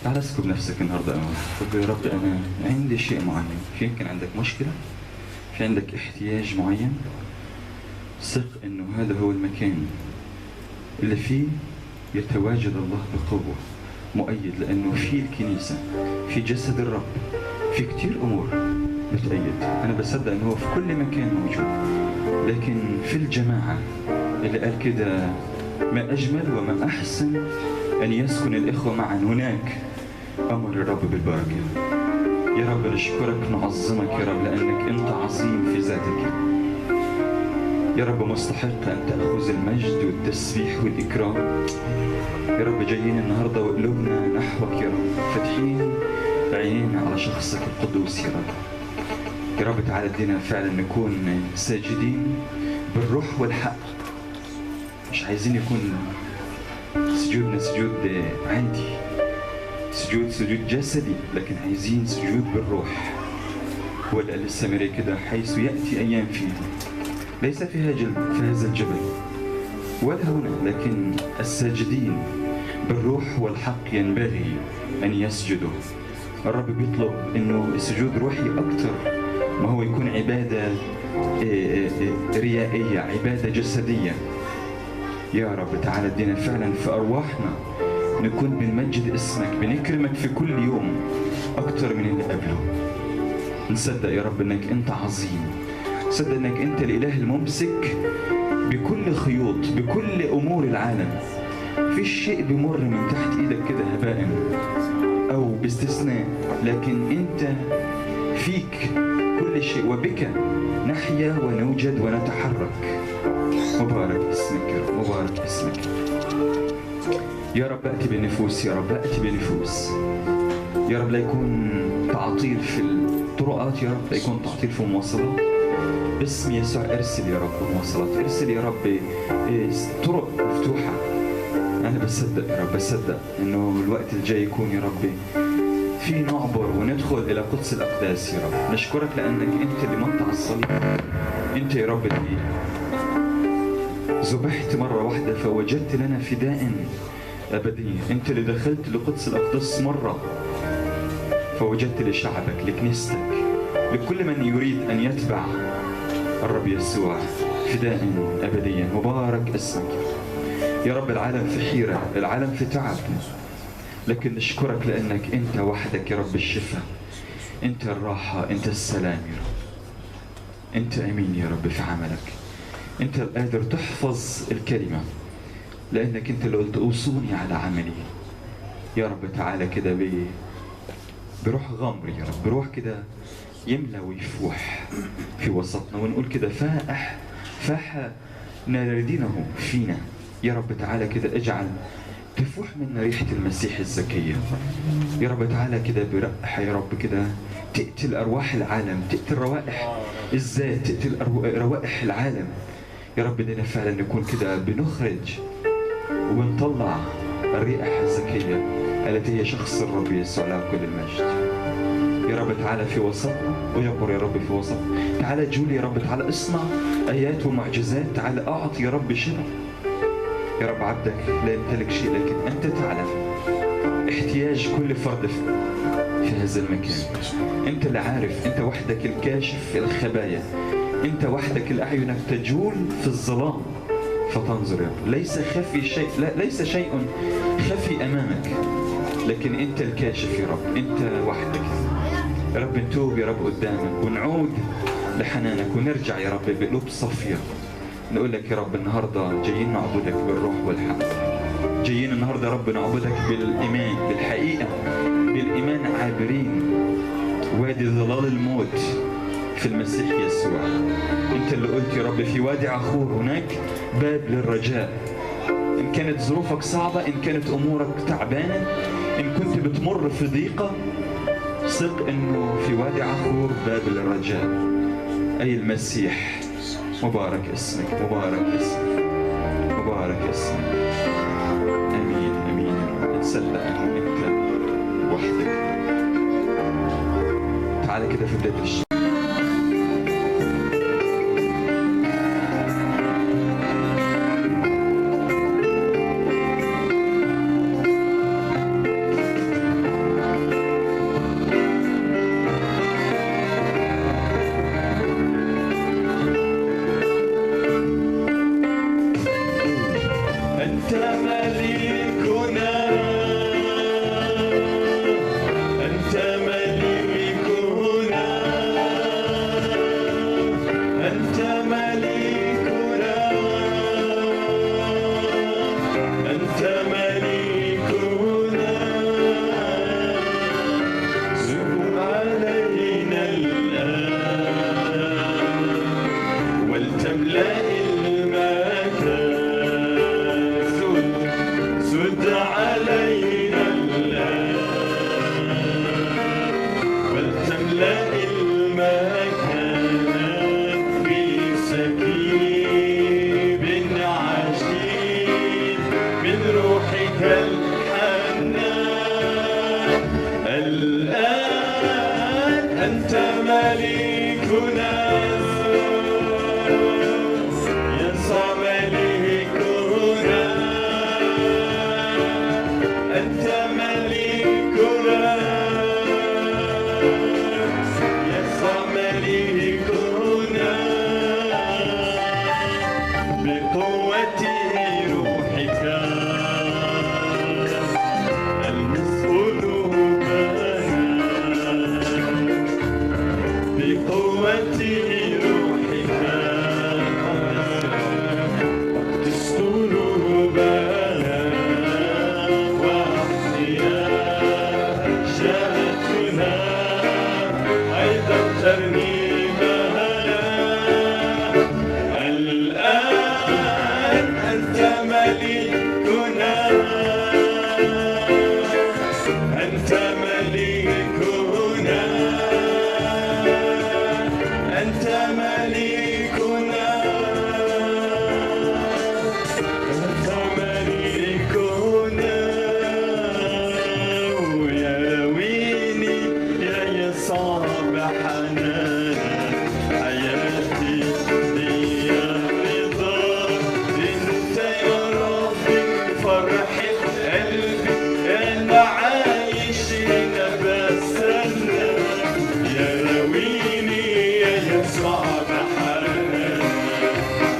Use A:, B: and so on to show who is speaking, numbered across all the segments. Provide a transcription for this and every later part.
A: تعال اسكب نفسك النهارده أمامك. طب يا رب أنا عندي شيء معين، في يمكن عندك مشكلة، في عندك احتياج معين. ثق إنه هذا هو المكان اللي فيه يتواجد الله بقوة مؤيد، لأنه في الكنيسة، في جسد الرب، في كتير أمور بتأيد. أنا بصدق إنه هو في كل مكان موجود، لكن في الجماعة اللي قال كده ما أجمل وما أحسن أن يسكن الإخوة معا، هناك أمر الرب بالبركة. يا رب نشكرك نعظمك يا رب، لأنك أنت عظيم في ذاتك يا رب، مستحق أن تأخذ المجد والتسبيح والإكرام. يا رب جايين النهاردة وقلوبنا نحوك يا رب، فاتحين عينينا على شخصك القدوس يا رب. يا رب تعالى ادينا فعلا نكون ساجدين بالروح والحق، مش عايزين يكون سجودنا سجود عادي، سجود جسدي، لكن عايزين سجود بالروح. هو اللي قال للسامري كده حيث يأتي أيام فيه ليس في هذا الجبل ولا هنا، لكن الساجدين بالروح والحق ينبغي أن يسجدوا. الرب بيطلب إنه السجود روحي أكتر ما هو يكون عبادة ريائية، عبادة جسدية. يا رب تعالى ادينا فعلا في أرواحنا نكون بنمجد اسمك، بنكرمك في كل يوم أكتر من اللي قبله. نصدق يا رب إنك أنت عظيم، نصدق إنك أنت الإله الممسك بكل خيوط، بكل أمور العالم. في شيء بيمر من تحت إيدك كده هباء أو باستثناء، لكن أنت فيك كل شيء، وبك نحيا ونوجد ونتحرك. مبارك اسمك يا رب، مبارك اسمك يا رب. أتي بالنفوس يا رب، أتي بالنفوس يا رب. لا يكون تعطيل في الطرقات يا رب، لا يكون تعطيل في المواصلات. باسم يسوع ارسل يا رب مواصلات، ارسل يا رب طرق مفتوحة. أنا بصدق يا رب، بصدق إنه الوقت الجاي يكون يا رب في نعبر وندخل إلى قدس الأقداس يا رب. نشكرك لأنك أنت اللي مت على الصليب، أنت يا رب اللي ذبحت مرة واحدة فوجدت لنا فداء أبدية. أنت اللي دخلت لقدس الأقداس مرة فوجدت لشعبك، لكنيستك، لكل من يريد أن يتبع الرب يسوع فداء أبديا. مبارك اسمك يا رب. العالم في حيرة، العالم في تعب، لكن نشكرك لأنك أنت وحدك يا رب الشفاء، أنت الراحة، أنت السلام يا رب. أنت أمين يا رب في عملك، أنت القادر تحفظ الكلمة، لأنك أنت اللي قلت أوصوني على عملي. يا رب تعالى كده بروح غمر يا رب، بروح كده يملى ويفوح في وسطنا، ونقول كده فاح ناردينه فينا. يا رب تعالى كده اجعل تفوح منا ريحة المسيح الزكية. يا رب تعالى كده برقح يا رب كده تقتل أرواح العالم، تقتل روائح الذات، تقتل روائح العالم. يا رب دينا فعلا نكون كده بنخرج وبنطلع الرائحة الزكية التي هي شخص الرب يسوع له كل المجد. يا رب تعالى في وسطنا ويقر يا رب في وسطنا. تعالى جولي يا رب، تعالى اصنع آيات ومعجزات، تعالى أعطي يا رب شفاء. يا رب عبدك لا يمتلك شيء، لكن أنت تعلم احتياج كل فرد في هذا المكان. أنت اللي عارف، أنت وحدك الكاشف الخبايا، أنت وحدك الأعينك تجول في الظلام فتنظر يا رب. ليس خفي شيء، ليس شيء خفي أمامك، لكن أنت الكاشف يا رب، أنت وحدك يا رب. نتوب يا رب قدامك ونعود لحنانك ونرجع يا رب بقلوب صافية، نقول لك يا رب النهاردة جايين نعبدك بالروح والحق، جايين النهاردة يا رب نعبدك بالإيمان، بالحقيقة، بالإيمان عابرين وادي ظلال الموت في المسيح يسوع. أنت اللي قلت يا رب في وادي عخور هناك باب للرجاء. إن كانت ظروفك صعبة، إن كانت أمورك تعبانة، إن كنت بتمر في ضيقة، ثق إنه في وادي عخور باب للرجاء، أي المسيح. مبارك اسمك، مبارك اسمك، مبارك اسمك. امين امين يا رب. نصدق انه انت وحدك. تعالى كده في بدايه الشيء. أنت ملكنا يسوع ملكنا أنت ملكنا يسوع ملكنا بقوة روحك المس قلوبنا بقوة روحك قدس قلوبنا واحياءاتنا أيضا ترنيمنا الآن أنت ملكنا أنت ملكنا أنت ملكنا أنت ملكنا ويرويني يا يسوع بحنانك حياتي هي رضاك انت يا ربي فرحة قلبي انا عايش هنا بستنى يرويني يا يسوع بحنانك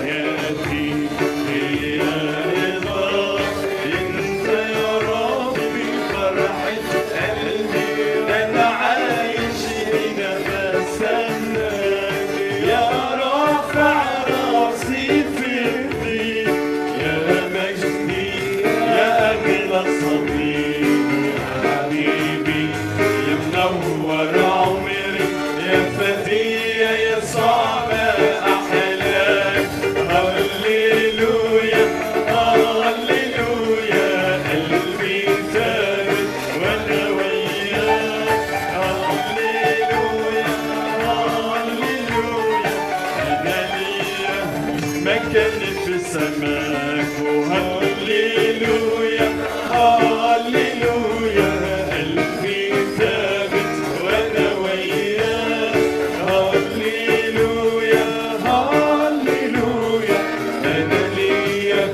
A: حياتي هي رضاك انت يا ربي فرحة قلبي انا عايش هنا بستنى يا رافع راسي في ايديك يا مجدي يا اغلى صديق يا حبيبي يا منور عمري يا فدي يا يسوع ما احلاك هللويا هللويا قلبي ثابت وانا وياك هللويا هللويا انا ليا مكان في سماك وهللويا هللويا قلبي ثابت وانا وياك هللويا هللويا انا ليا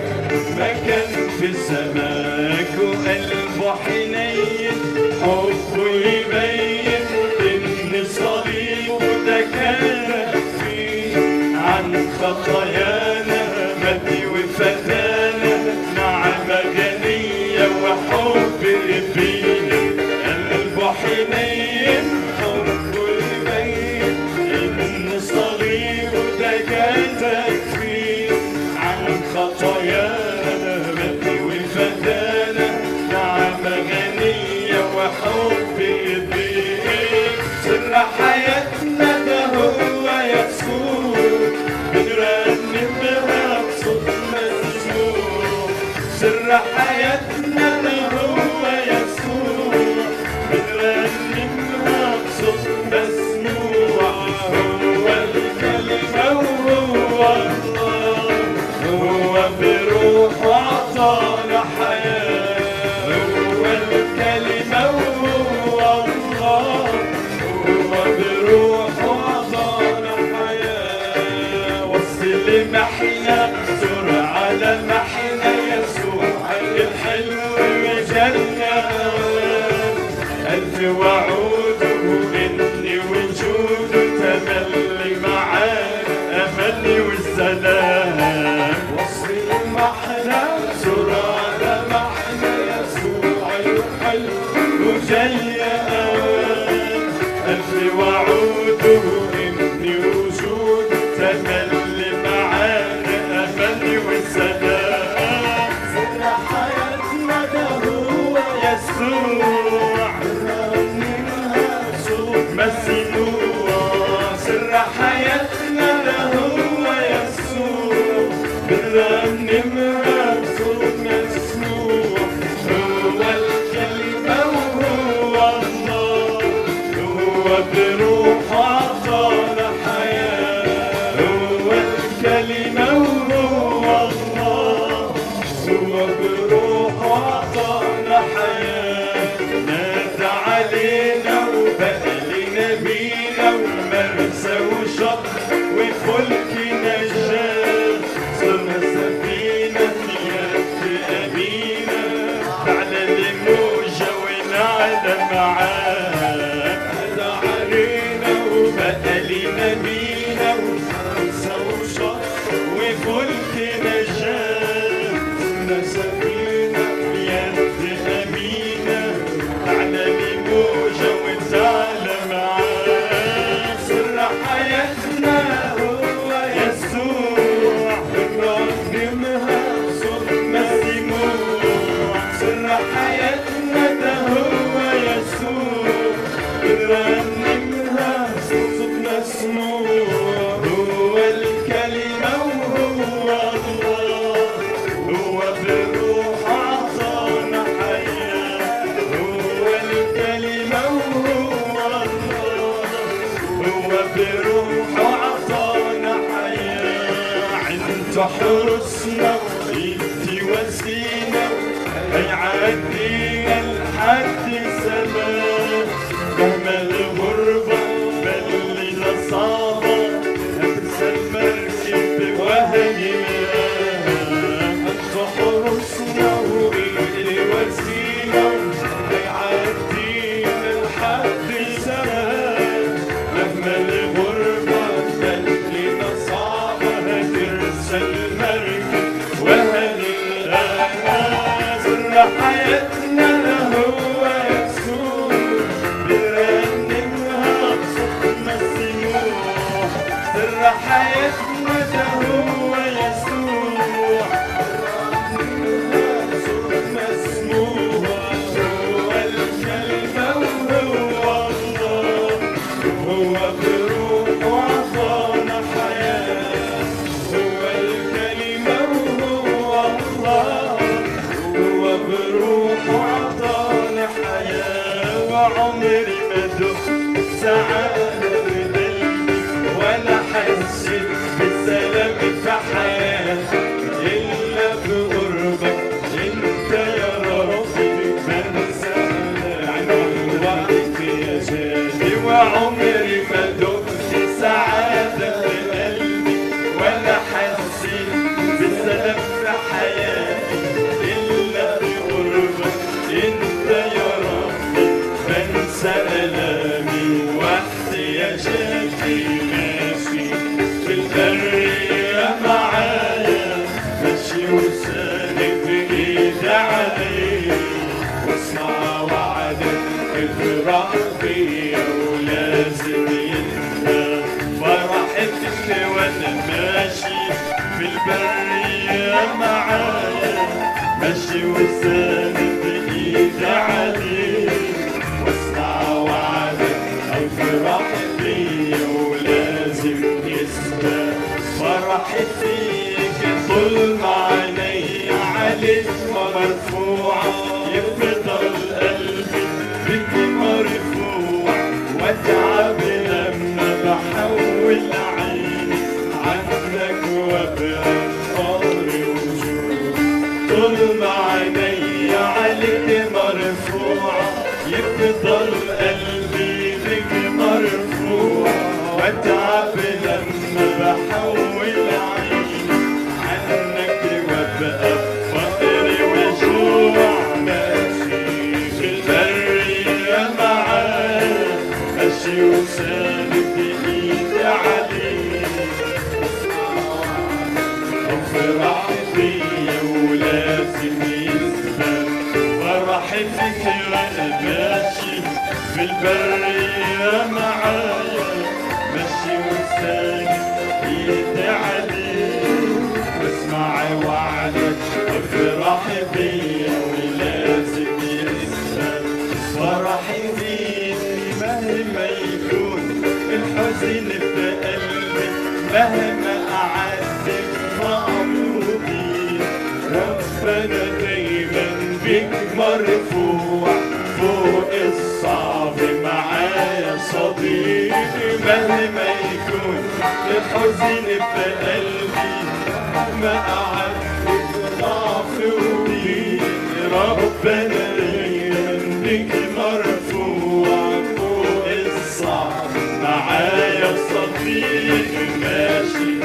A: مكان في سماك وقلبه حنين حبه يبين ان صليبه ده كان فيه عن خطايانا مدي وفتانا نعمة غنية وحب فينا قلبه حنين حبه يبين ان صليبه ده كان فيه عن خطايانا مدي وفتانا نعمة غنية وحب فيك سر حياتنا ده هو يسوع بنرنم بها بصوت مسموع سر حياتنا ده هو يسوع بنرنم بها بصوت مسموع هو الكلمة وهو الله هو بروحه عطانا حياة هو الكلمة وهو الله هو بروحه عطانا حياة وصل محنة سر على محنة يسوع الحلو وجنة ألف وعوده إني وجوده تملي معاك أملي والسلام وصل محنة سر على محنة يسوع الحلو وجنة ألف وعوده إني وجود تملي معانا أملي والسلام سر حياتنا ده هو يسوع منها صوت مسموع سر حياتنا ده هو يسوع بنرنمها بصوت مسموع هو الكلمة وهو الله هو بروحه عطانا حياة هو الكلمة وهو الله هو بروحه عطانا حياة
B: معاك هذا علينا وبقى لنا بينا وفرسة وشط وفلك نجاة سفينة بيد أمينة تعلى لموجة وتعلى معاك سر حياتنا هو يسوع بنرنمها بصوت مسموع سر حياتنا ده هو يسوع بنرنمها بصوت مسموع هو الكلمة وهو الله هو بروح عطانا حياة هو الكلمة وهو الله هو بروح عطانا حياة انت حرسنا وانت وسينا هيعدينا لحد السماء مهما الغربة بلنا صعبة هتنسى المركب وهينا انت حرسنا وانت وسينا هيعدينا لحد السماء مهما الغربة بلنا صعبة هتنسى المركب وهينا سر حياتنا هو يسوع بنرنمها بصوت مسموع سر حياتنا ده هو يسوع بنرنمها بصوت مسموع هو الكلمة وهو الله هو بروحه عطانا حياة هو الكلمة وهو الله هو بروحه عطانا حياة وعمري ما دقت سعادة بقلبي ولا حسيت بسلام في حياتي إلا بقربك أنت يا ربي بنسى عنك يا شادي وعمري ما دقت سعادة بقلبي ولا حسيت بسلام في حياتي إلا بقربك أنت يا ربي بنسى ألامي وحدي يا شافي ماشي في البرية معايا ماشي وساند إيدي عليك واسمع وعدك افرح بيا ولازم ينتهى فرحتك وانا ماشي في البرية معايا ماشي وساند إيدي عليك واسمع وعدك افرح بيا ولازم يسبق فرحي فيك طول ما عيني عليك مرفوعة يفضل قلبي بك مرفوع واتعب لما بحول عيني عنك وابقى طاري وجوع طول ما عيني عليك مرفوعة يفضل قلبي بك مرفوع واتعب لما بحول عيني عنك وابقى فقري وجوع ماشي في البرية معاك ماشي وساند ايدي عليك افرح بيا ولازم يثبت فرحي فيك وانا ماشي في البرية معايا ماشي وساند ايدي عليك واسمع وعدك افرح بيا ولازم يثبت فرحي فيك مهما يكون الحزن في قلبي مهما أعذب مغلوبي ربنا دايما بك مرفوع فوق الصعب معايا صديق مهما يكون الحزن في قلبي مهما أعذب مغلوبي ربنا دايما بك مرفوع فوق الصعب معايا صديق ماشي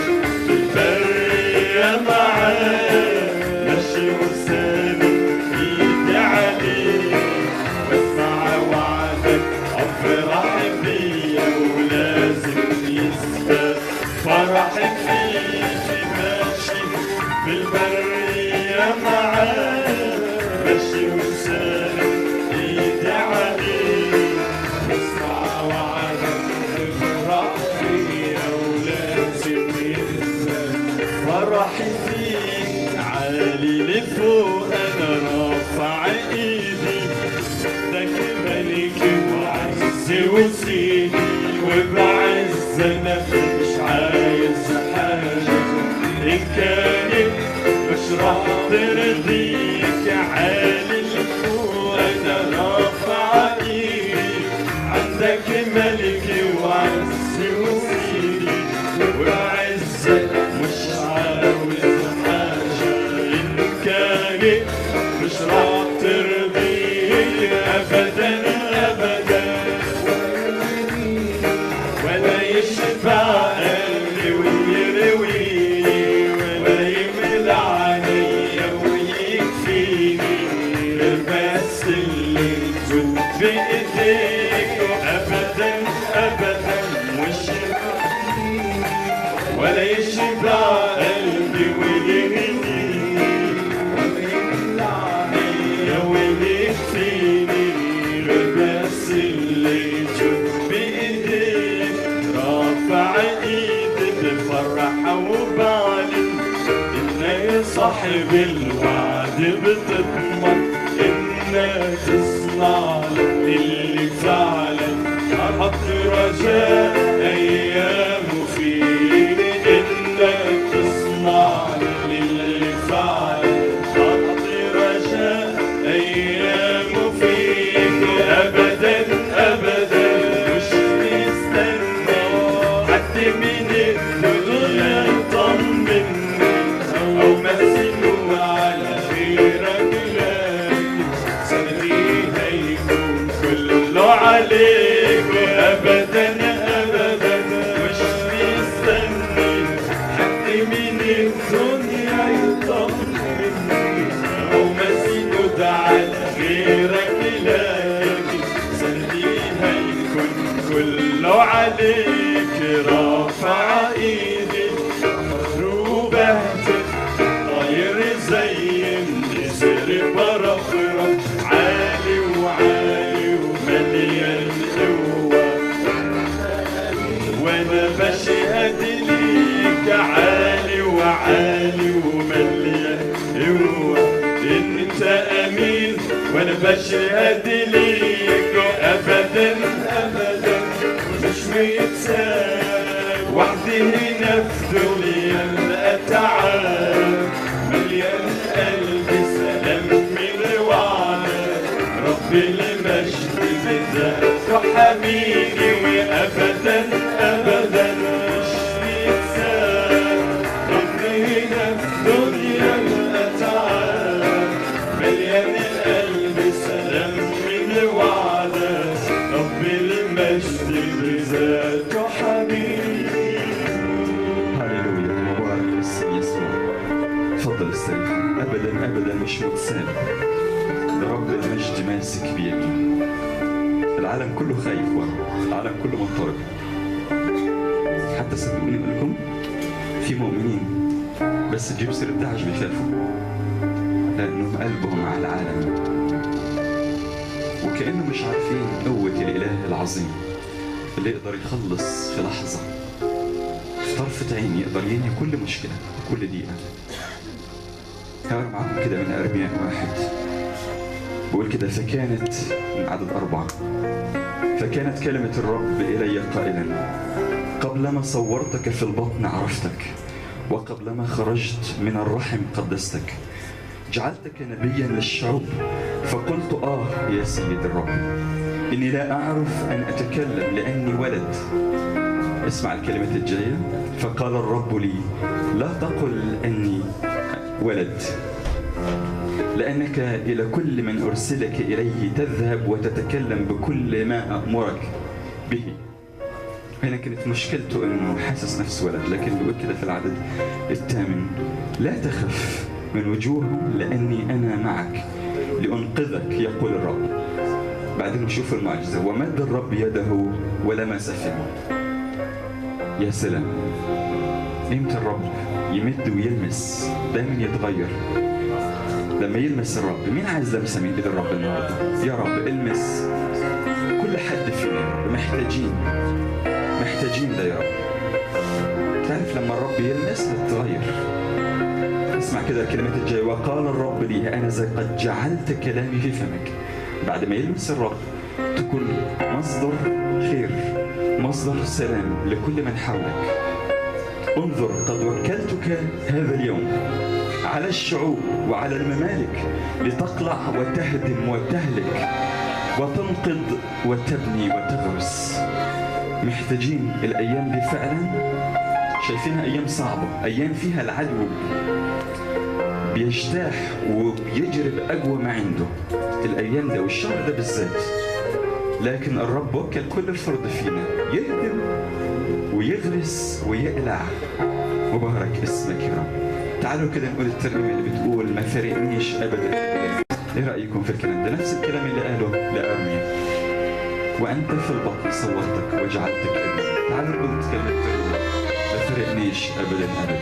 B: في البرية معايا ماشي وساند ايدي عليك واسمع وسيدي وبعز انا مش عايز حاجة ان كانت مش راح ترضيك عالي الفوق انا رافع ايدي عندك ملكي وعز وسيدي وبعزك مش عاوز حاجة ان كانت مش راح ترضيك ابدا ابدا ولا يشبع قلبي ويرويني ولا يملى عليا ويكفيني غير بس اللي تزول بايديك ابدا ابدا مش ولا يشبع قلبي ويرويني ويكفيني غير بس اللي تشوف بايديك رافع ايدي بفرحة وبعلن انك صاحب الوعد بتضمن انك تصنع اللي فعلا احط رجاء ايامه فيك انك تصنع اللي فعلا احط رجاء ايامه فيك ابدا ابدا مش مستني حد من الدنيا يطمني او مسنو على خيرك لكن سندي هيكون كله عليك ابدا ابدا مش مستني حد من الدنيا يطمني او مسنود على غيرك لكن سندي هيكون كله عليك رافع ايدي مضروبة طاير زي النسر برفرف عالي وعالي ومليان قوة وانا بشهد ليك عالي وعالي ومليان قوة انت امين وانا بشهد ليك ابدا ابدا مش متساب وحدي هنا في دنيا الاتعاب مليان قلبي سلام من وعدك ربي المجد بذاته حبيبي وابدا ابدا مش متساب وحدي هنا في دنيا الاتعاب مليان القلب سلام من وعدك ربي المجد بذاته حبيبي.
A: هللويا مبارك اسم يسوع. تفضل استريح ابدا ابدا مش متساب رب المجد ماسك بيمين العالم كله خايف ورا العالم كله مضطرب حتى صدقوني اقول لكم في مؤمنين بس تجيب سير الدعش بيخافوا لانهم قلبهم على العالم وكأنهم مش عارفين قوة الإله العظيم اللي يقدر يخلص في لحظة في طرفة عين يقدر ينهي كل مشكلة كل دقيقة. هقرا معاكم كده من أرمياء 1 بقول كده فكانت من عدد 4 فكانت كلمة الرب إلي قائلا قبلما صورتك في البطن عرفتك وقبلما خرجت من الرحم قدستك جعلتك نبيا للشعوب فقلت يا سيد الرب إني لا أعرف أن أتكلم لأني ولد. اسمع الكلمة الجاية فقال الرب لي لا تقل أني ولد لأنك إلى كل من أرسلك إليه تذهب وتتكلم بكل ما أأمرك به. هنا كانت مشكلته أنه حاسس نفسه ولد لكن بيقول كده في العدد 8 لا تخف من وجوههم لأني أنا معك لأنقذك يقول الرب. بعدين نشوف المعجزة ومد الرب يده ولمس فمه. يا سلام امتى الرب يمد ويلمس دايما يتغير لما يلمس الرب. مين عايز لمسه من ايد الرب النهارده؟ يا رب المس كل حد فينا محتاجين ده يا رب. تعرف لما الرب يلمس تتغير. اسمع كده الكلمات الجايه وقال الرب لي انا قد جعلت كلامي في فمك. بعد ما يلمس الرب تكون مصدر خير، مصدر سلام لكل من حولك. انظر، قد وكلتك هذا اليوم على الشعوب وعلى الممالك لتقلع وتهدم وتهلك وتنقض وتبني وتغرس. محتاجين الأيام دي فعلا، شايفينها أيام صعبة، أيام فيها العدو بيجتاح وبيجرب أقوى ما عنده الأيام ده والشهر ده بالذات. لكن الرب وكل كل فرد فينا يهدم ويغرس ويقلع، وبارك اسمك يا رب. تعالوا كده نقول الترنيمة اللي بتقول ما فرقنيش أبدا. إيه رأيكم في الكلام ده؟ نفس الكلام اللي قاله لأرميا، وأنت في البطن صورتك وجعلتك أبي. تعالوا نقول كلمة الترنيمة ما فرقنيش أبدا أبدا.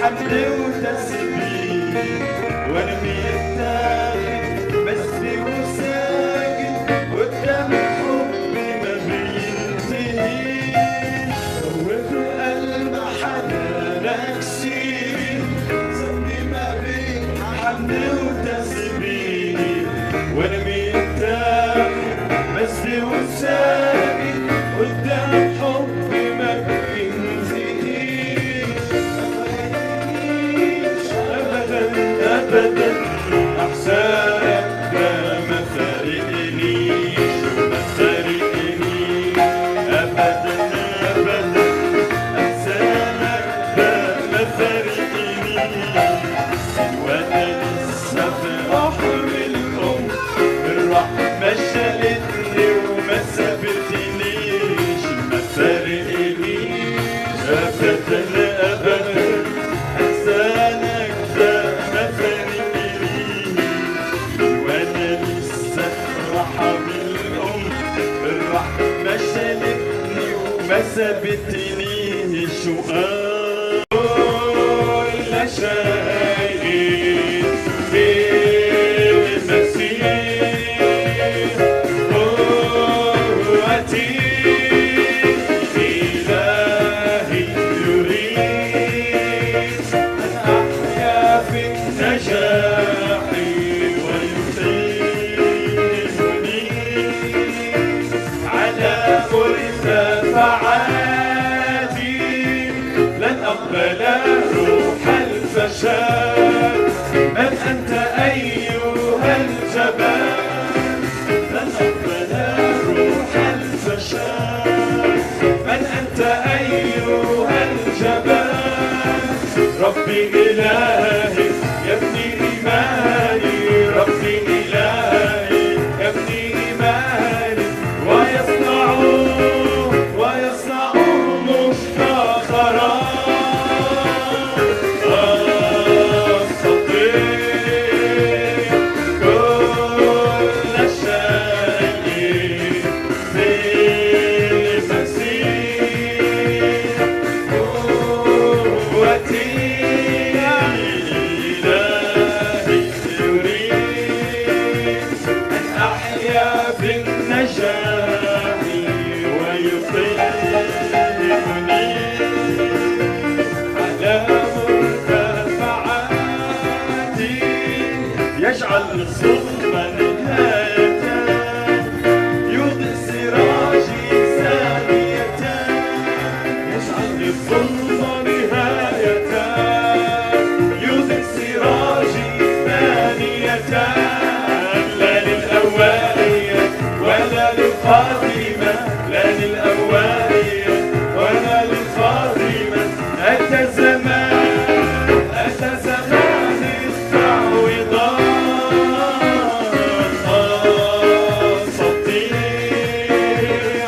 B: حمد وتسبيح وانا متاخد بس وساكت قدام حبي ما بينتهيش وفي قلب حنانك سير صدي ما بين حمد وتسبيح وانا متاخد بس وساكت قدام حبي ما بينتهيش ابدا ابدا احسانك ده ما فارقنيش ما فارقنيش ابدا ابدا احسانك ده ما فارقنيش وانا لسه في رحم الام الرحمه شالتني وما سابتنيش ما فارقنيش ابدا ابدا احسانك ده ما فارقنيش وانا لسه رحم الام الرحمه شالتني وما سابتنيش وكل شيء في المسيح قوتي إلهي يريد أن أحيا في النجاح ويطيبني على مرتفعاتي لن أقبل روح الفشل من أنت أيها الجبان لن أقبل روح الفشل من أنت أيها الجبان ربي إلهي يبني إيماني ربي إلهي يبني إيماني ويصنع مفتخرا أستطيع كل شيء في المسيح قوتي إلهي يريد أن أحيا بالنجاح ويطيبني على مرتفعاتي يجعل الظلم نهاية يضيء سراجي ثانية يجعل الظلم نهاية يضيء سراجي ثانية لا للأولية ولا للقادمة لا للأولية ولا للقادمة أتى زمان التعويضات أستطيع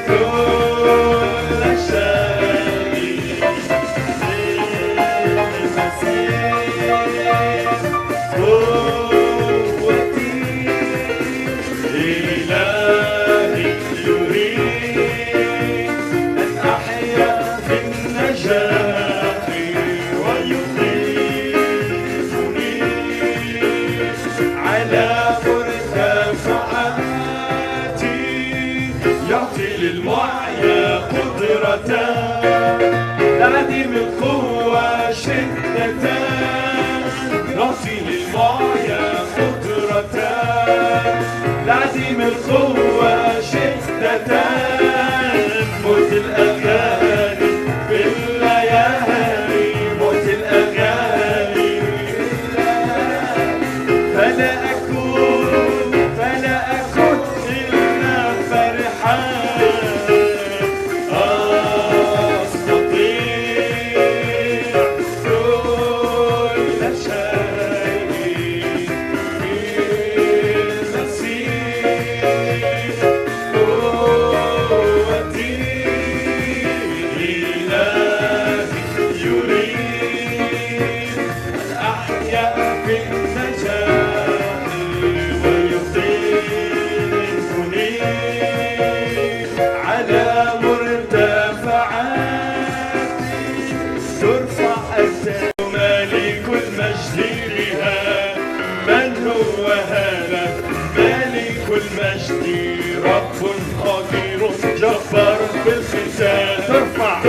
B: كل شيء في المسيح قوتي إلهي يريد أن أحيا في النجاح ويطيبني على مرتفعاتي يعطي للمعيا قدرة تعديم القوة شدة يعطي للمعيا قدرة تعديم القوة شدة موت الأغاني في الليالي موت الأغاني فلا أكون إلا فرحان أستطيع كل شيء في المسيح قوتي إلهي يريد أن أحيا في النجاح ويطيبني على مرتفعاتي ترفع أنت مالك المجد لها من هو هذا ملك المجد رب قدير جبار في الختان ترفع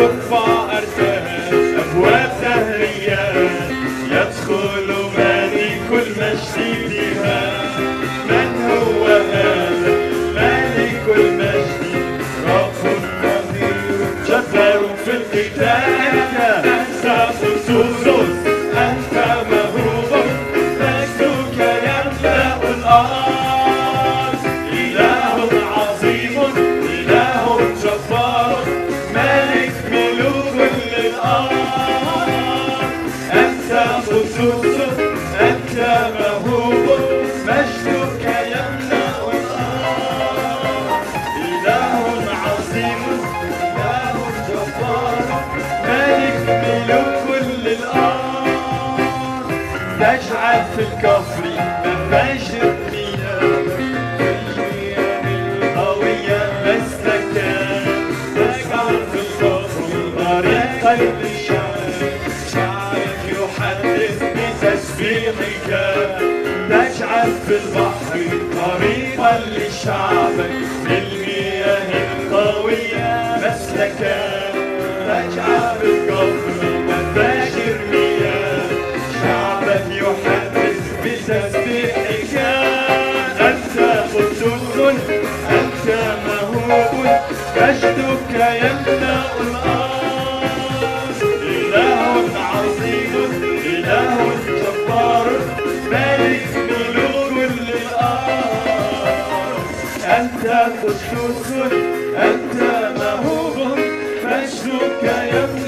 B: أرتاها أبواب دهرية يدخل ملك المجد بها من هو هذا ملك المجد رب قدير جبار في القتال أنت قدوس أنت مهوب مجدك يملأ الأرض إله عظيم إله جبار ملك ملوك للأرض أنت قدوس أنت مهوب مجدك يملأ الأرض إله عظيم إله جبار ملك ملوك للأرض تجعل في الكفر مفاجر مياه القوية مسلكا تجعل في الكفر طريقا للشعب شعبك يحدث بتسبيحك تجعل في البحر طريقا لشعبك بالمياه القوية مسلكا تجعل في الكفر مفاجر مياه شعبك يحدث بتسبيحك أنت قدوس أنت مهوب مجدك يملأ الأرض إله عظيم إله جبار ملك ملوك للأرض أنت قدوس أنت مهوب مجدك يملأ